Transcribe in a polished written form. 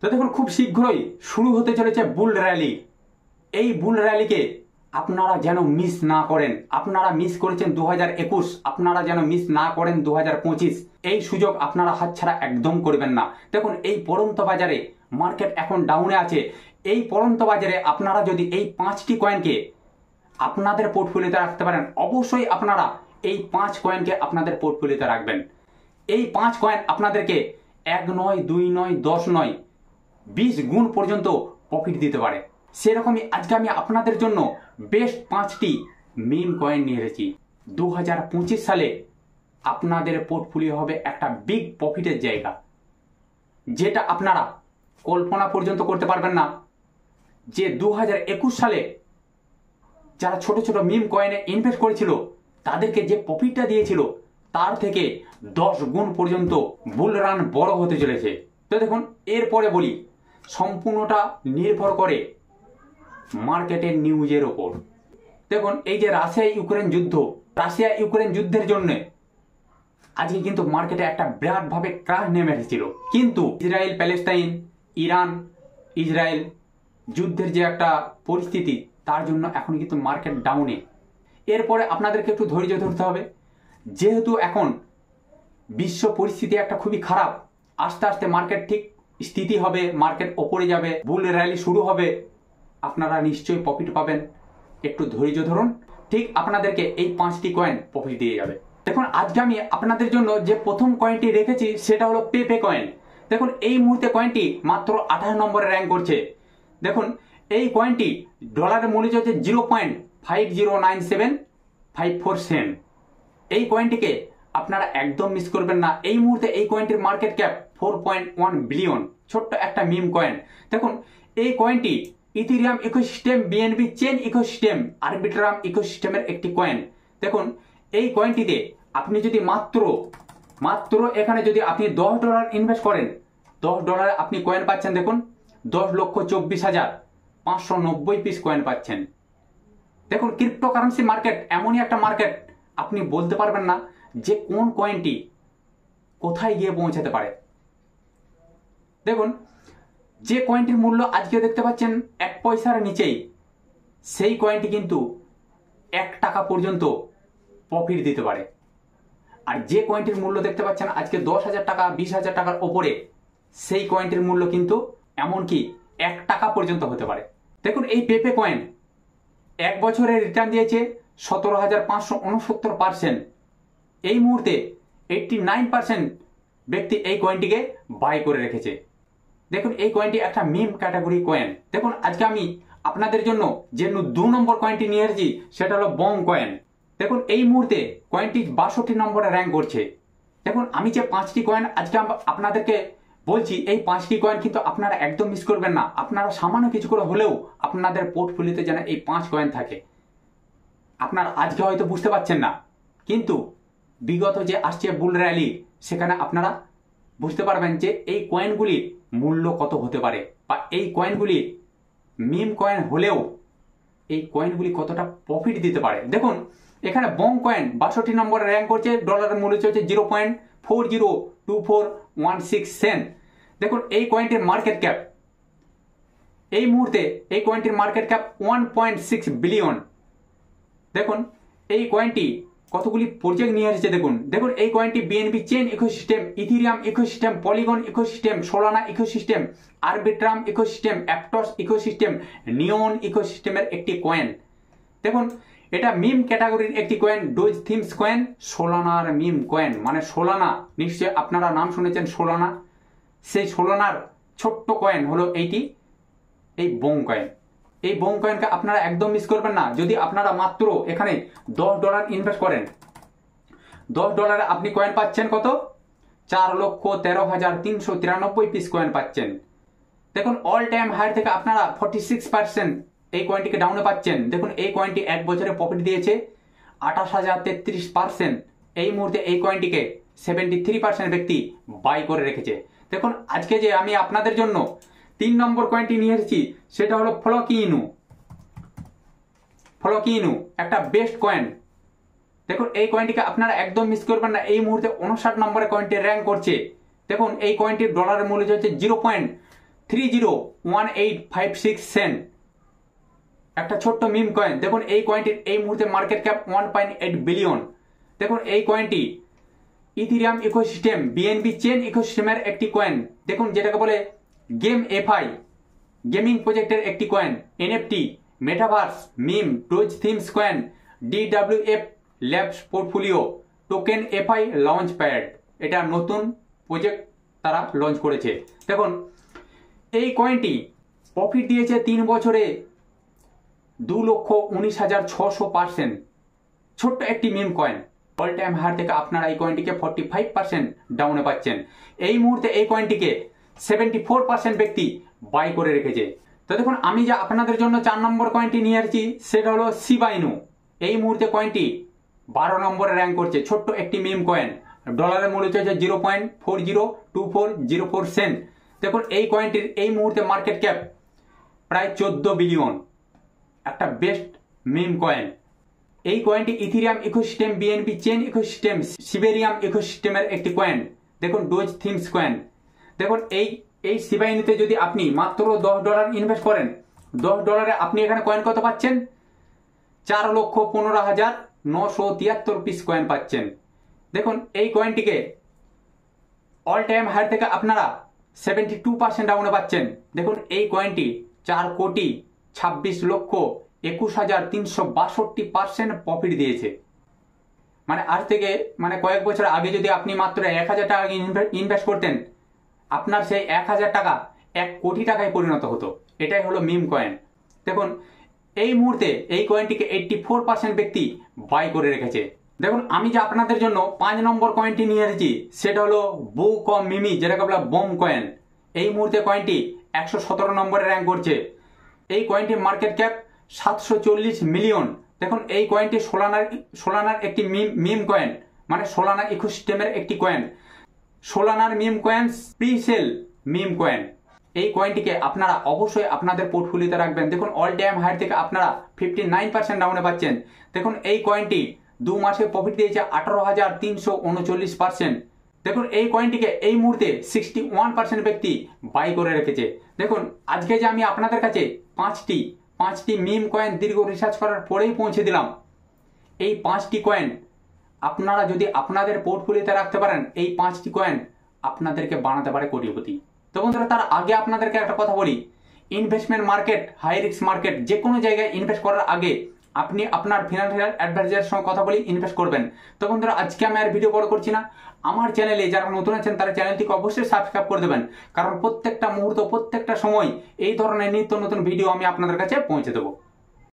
তো দেখুন খুব শীঘ্রই শুরু হতে চলেছে বুল র্যালি। এই বুল র্যালিকে আপনারা যেন মিস না করেন। আপনারা মিস করেছেন 2021, আপনারা যেন মিস না করেন 2025। এই সুযোগ আপনারা হাতছাড়া একদম করবেন না। দেখুন এই পড়ন্ত বাজারে মার্কেট এখন ডাউনে আছে। এই পড়ন্ত বাজারে আপনারা যদি এই 5টি কয়েনকে আপনাদের পোর্টফোলিওতে রাখতে পারেন, অবশ্যই আপনারা এই 5 কয়েনকে আপনাদের পোর্টফোলিওতে রাখবেন। এই 5 কয়েন আপনাদেরকে 1 নয়, 2 নয়, 10 নয়, 20 গুণ পর্যন্ত প্রফিট দিতে পারে। সেরকমই আজকে আমি আপনাদের জন্য বেস্ট 5টি মিম কয়েন নিয়ে এসেছি। 2025 সালে আপনাদের পোর্টফোলিও হবে একটা বিগ প্রফিটের জায়গা, যেটা আপনারা কল্পনা পর্যন্ত করতে পারবেন না। যে 2021 সালে যারা ছোট ছোট মিম কয়েনে ইনভেস্ট করেছিল তাদেরকে যে প্রফিটটা দিয়েছিল তার থেকে 10 গুণ পর্যন্ত বুল রান বড় হতে চলেছে। তো দেখুন এরপরে বলি, সম্পূর্ণটা নির্ভর করে মার্কেটের নিউজের ওপর। দেখুন এই যে রাশিয়া ইউক্রেন যুদ্ধের জন্য আজকে কিন্তু মার্কেটে একটা বিরাটভাবে ক্রাশ নেমে এসেছিল, কিন্তু ইসরায়েল প্যালেস্টাইন, ইরান ইসরায়েল যুদ্ধের যে একটা পরিস্থিতি, তার জন্য এখন কিন্তু মার্কেট ডাউনে। এরপরে আপনাদেরকে একটু ধৈর্য ধরতে হবে, যেহেতু এখন বিশ্ব পরিস্থিতি একটা খুবই খারাপ। আস্তে আস্তে মার্কেট ঠিক স্থিতি হবে, মার্কেট ওপরে যাবে, বুল র্যালি শুরু হবে, আপনারা নিশ্চয়ই প্রফিট পাবেন। একটু ধৈর্য ধরুন, ঠিক আপনাদেরকে এই 5টি কয়েন প্রফিট দিয়ে যাবে। দেখুন আজকে আমি আপনাদের জন্য যে প্রথম কয়েনটি রেখেছি সেটা হলো পেপে কয়েন। দেখুন এই মুহূর্তে কয়েনটি মাত্র 28 নম্বরে র্যাঙ্ক করছে। দেখুন এই কয়েনটি ডলারের মূল্য হচ্ছে 0.509754 সেন্ট। এই কয়েনটিকে আপনারা একদম মিস করবেন না। এই মুহূর্তে এই কয়েনটির মার্কেট ক্যাপ 4.1 বিলিয়ন, ছোট্ট একটা মিম কয়েন। দেখুন এই কয়েনটি Ethereum ecosystem, BNB chain ecosystem, Arbitrum ইকোসিস্টেমের একটি কয়েন। দেখুন এই কয়েনটিতে আপনি যদি মাত্র এখানে যদি আপনি $10 ইনভেস্ট করেন, $10 আপনি কয়েন পাচ্ছেন। দেখুন 10,24,590 পিস কয়েন পাচ্ছেন। দেখুন ক্রিপ্টোকারেন্সি মার্কেট এমনই একটা মার্কেট, আপনি বলতে পারবেন না যে কোন কয়েনটি কোথায় গিয়ে পৌঁছাতে পারে। দেখুন যে কয়েনটির মূল্য আজকে দেখতে পাচ্ছেন 1 পয়সার নিচেই, সেই কয়েনটি কিন্তু 1 টাকা পর্যন্ত প্রফিট দিতে পারে। আর যে কয়েনটির মূল্য দেখতে পাচ্ছেন আজকে 10,000 টাকা, 20,000 টাকার ওপরে, সেই কয়েনটির মূল্য কিন্তু এমনকি 1 টাকা পর্যন্ত হতে পারে। দেখুন এই পেপে কয়েন 1 বছরে রিটার্ন দিয়েছে 17,569%। এই মুহূর্তে 89% ব্যক্তি এই কয়েনটিকে বাই করে রেখেছে। দেখুন এই কয়েনটি একটা মিম ক্যাটাগরি কয়েন। দেখুন আজকে আমি আপনাদের জন্য যে 2 নম্বর কয়েনটি নিয়ে এসেছি সেটা হলো বং কয়েন। দেখুন এই মুহূর্তে কয়েনটি 62 নম্বরে র্যাঙ্ক করছে। দেখুন আমি যে 5টি কয়েন আজকে আপনাদেরকে বলছি, এই 5টি কয়েন কিন্তু আপনারা একদম মিস করবেন না। আপনারা সামান্য কিছু করে হলেও আপনাদের পোর্টফোলিওতে যেন এই 5 কয়েন থাকে। আপনারা আজকে হয়তো বুঝতে পারছেন না, কিন্তু বিগত যে আসছে বুল র্যালি, সেখানে আপনারা বুঝতে পারবেন যে এই কয়েনগুলির মূল্য কত হতে পারে, বা এই কয়েনগুলি মিম কয়েন হলেও এই কয়েনগুলি কতটা প্রফিট দিতে পারে। দেখুন এখানে বং কয়েন 62 নম্বরে র্যাঙ্ক করছে, ডলারের মূল্য হচ্ছে 0.402416 সেন্ট। দেখুন এই কয়েনটির মার্কেট ক্যাপ এই মুহূর্তে 1.6 বিলিয়ন। দেখুন এই কয়েনটি কতগুলি প্রজেক্ট নিয়ে এসেছে। দেখুন এই কয়েনটি BNB chain ecosystem, Ethereum ecosystem, Polygon ecosystem, Solana ecosystem, Arbitrum ecosystem, Aptos ecosystem, Neon ইকোসিস্টেমের একটি কয়েন। দেখুন এটা মিম ক্যাটাগরির একটি কয়েন, ডোজ থিমস কয়েন, সোলানার মিম কয়েন। মানে সোলানা, নিশ্চয়ই আপনারা নাম শুনেছেন সোলানা। সেই সোলানার ছোট্ট কয়েন হলো এই বং কয়েন। এই বং কয়েনকে আপনারা একদম মিস করবেন না। যদি আপনারা মাত্র এখানে $10 ইনভেস্ট করেন, $10 আপনি কয়েন পাচ্ছেন কত? 4,13,393 পিস কয়েন পাচ্ছেন। দেখুন অল টাইম হাই থেকে আপনারা 46% এই কয়েনটিকে ডাউনে পাচ্ছেন। দেখুন এই কয়েনটি 1 বছরে প্রফিট দিয়েছে 28,033%। এই মুহূর্তে এই কয়েনটিকে 73% ব্যক্তি বাই করে রেখেছে। দেখুন আজকে যে আমি আপনাদের জন্য 3 নম্বর কয়েনটি নিয়ে এসেছি সেটা হলো ফ্লকিনু, একটা বেস্ট কয়েন। দেখুন এই কয়েনটিকে আপনারা একদম মিস করবেন না। এই মুহূর্তে 59 নম্বরে কয়েনটি র্যাঙ্ক করছে। দেখুন এই কয়েনটির ডলারের মূল্য হচ্ছে 301856 সেন্ট, একটা ছোট্ট মিম কয়েন। দেখুন এই কয়েনটির এই মুহূর্তে মার্কেট ক্যাপ 1.8 বিলিয়ন। দেখুন এই কয়েনটি ইথেরিয়াম ইকোসিস্টেম বিএনবি চেন ইকোসিস্টেমের একটি কয়েন। দেখুন যেটাকে বলে গেম এফআই গেমিং প্রজেক্টের একটি coin, NFT, metaverse, meme, doge themes coin, DWF labs portfolio, token FI launchpad. এটা নতুন প্রজেক্ট তারা লঞ্চ করেছে। দেখুন এই কয়েনটি প্রফিট দিয়েছে 3 বছরে 2,19,600%। ছোট্ট একটি মিম কয়েন। অল টাইম হার থেকে আপনারা এই কয়েনটিকে 45% ডাউনে পাচ্ছেন। এই মুহূর্তে এই কয়েনটিকে 74% ব্যক্তি বাই করে রেখেছে। তো দেখুন আমি যা আপনাদের জন্য 4 নম্বর কয়েনটি নিয়ে আসছি সেটা হলো শিবা ইনু। এই মুহূর্তে কয়েনটি 12 নম্বরে র্যাঙ্ক করছে। ছোট্ট একটি মিম কয়েন, ডলারের মূল্য চলছে 0.402404 সেন্ট। দেখুন এই কয়েনটির এই মুহূর্তে মার্কেট ক্যাপ প্রায় 14 বিলিয়ন। একটা বেস্ট মিম কয়েন। এই কয়েনটি Ethereum ecosystem BNB chain ecosystem Shibarium ইকোসিস্টেমের একটি কয়েন। দেখুন ডোজ থিমস কয়েন। দেখুন এই শিবা ইনুতে যদি আপনি মাত্র $10 ইনভেস্ট করেন, $10 আপনি এখানে কয়েন কত পাচ্ছেন? 4,15,973 পিস কয়েন পাচ্ছেন। দেখুন এই কয়েনটিকে অল টাইম হাই থেকে আপনারা 72% ডাউনে পাচ্ছেন। দেখুন এই কয়েনটি 4,26,21,362% প্রফিট দিয়েছে। মানে আজ থেকে কয়েক বছর আগে যদি আপনি মাত্র 1,000 টাকা ইনভেস্ট করতেন, আপনার সেই 1,000 টাকা 1 কোটি টাকায় পরিণত হতো। এটাই হলো মিম কয়েন। দেখুন এই মুহূর্তে এই কয়েনটিকে 84% ব্যক্তি বাই করে রেখেছে। দেখুন আমি যে আপনাদের জন্য 5 নম্বর কয়েনটি নিয়ে এসেছি সেটা হলো বুক অফ মিমি, যেটাকে বলা বোম কয়েন। এই মুহূর্তে কয়েনটি 117 নম্বরে র্যাঙ্ক করছে। এই কয়েনটির মার্কেট ক্যাপ 740 মিলিয়ন। দেখুন এই কয়েনটি সোলানার একটি মিম কয়েন, মানে সোলানা ইকোসিস্টেমের একটি কয়েন। সোলানার meme coin presale meme coin. এই কয়েনটিকে আপনারা অবশ্যই আপনাদের পোর্টফোলিওতে রাখবেন। দেখুন অল টাইম হাই থেকে আপনারা 59% ডাউনে পাচ্ছেন। দেখুন এই কয়েনটি 2 মাসে প্রফিট দিয়েছে 18,339%। দেখুন এই কয়েনটিকে এই মুহূর্তে 61% ব্যক্তি বাই করে রেখেছে। দেখুন আজকে যে আমি আপনাদের কাছে পাঁচটি মিম কয়েন দীর্ঘ রিসার্চ করার পরেই পৌঁছে দিলাম। এই 5টি কয়েন আপনারা যদি আপনাদের পোর্টফোলিওতে রাখতে পারেন, এই 5টি কয়েন আপনাদেরকে বানাতে পারে কোটিপতি। তো বন্ধুরা তার আগে আপনাদেরকে একটা কথা বলি, investment market high risk market. যে কোনো জায়গায় ইনভেস্ট করার আগে আপনি আপনার ফিনান্সিয়াল অ্যাডভাইজারের সঙ্গে কথা বলে ইনভেস্ট করবেন। তো বন্ধুরা আজকে আমি আর ভিডিও বড় করছি না। আমার চ্যানেলে যারা নতুন আছেন তারা চ্যানেলটিকে অবশ্যই সাবস্ক্রাইব করে দেবেন, কারণ প্রত্যেকটা মুহূর্ত প্রত্যেকটা সময় এই ধরনের নিত্য নতুন ভিডিও আমি আপনাদের কাছে পৌঁছে দেবো।